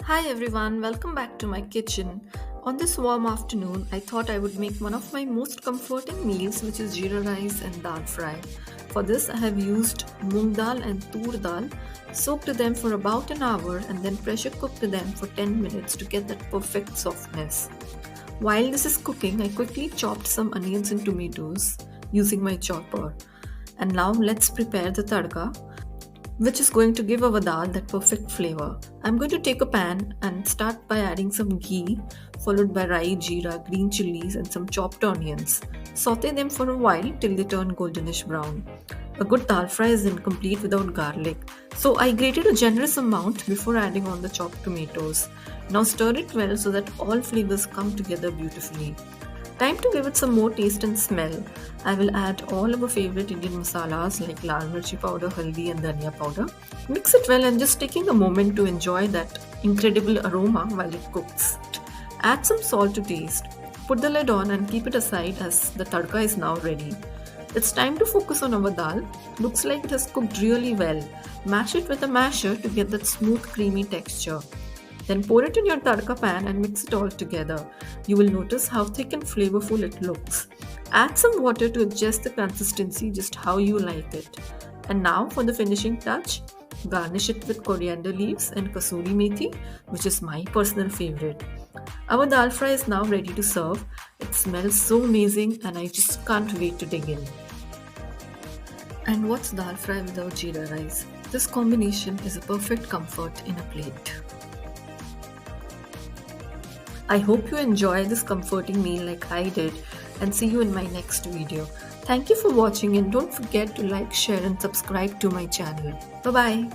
Hi everyone, welcome back to my kitchen. On this warm afternoon, I thought I would make one of my most comforting meals, which is jeera rice and dal fry. For this, I have used moong dal and toor dal, soaked them for about an hour, and then pressure cooked them for 10 minutes to get that perfect softness. While this is cooking, I quickly chopped some onions and tomatoes using my chopper. And now let's prepare the tadka, which is going to give our dal that perfect flavor. I'm going to take a pan and start by adding some ghee, followed by rai, jeera, green chilies, and some chopped onions. Saute them for a while till they turn goldenish brown. A good dal fry is incomplete without garlic, so I grated a generous amount before adding on the chopped tomatoes. Now stir it well so that all flavors come together beautifully. Time to give it some more taste and smell. I will add all of our favorite Indian masalas like lal mirchi powder, haldi and dhania powder. Mix it well and just taking a moment to enjoy that incredible aroma while it cooks. Add some salt to taste. Put the lid on and keep it aside as the tadka is now ready. It's time to focus on our dal. Looks like it has cooked really well. Mash it with a masher to get that smooth creamy texture. Then pour it in your tadka pan and mix it all together. You will notice how thick and flavorful it looks. Add some water to adjust the consistency just how you like it. And now for the finishing touch, garnish it with coriander leaves and kasuri methi, which is my personal favorite. Our dal fry is now ready to serve. It smells so amazing and I just can't wait to dig in. And what's dal fry without jeera rice? This combination is a perfect comfort in a plate. I hope you enjoy this comforting meal like I did and see you in my next video. Thank you for watching and don't forget to like, share and subscribe to my channel. Bye bye.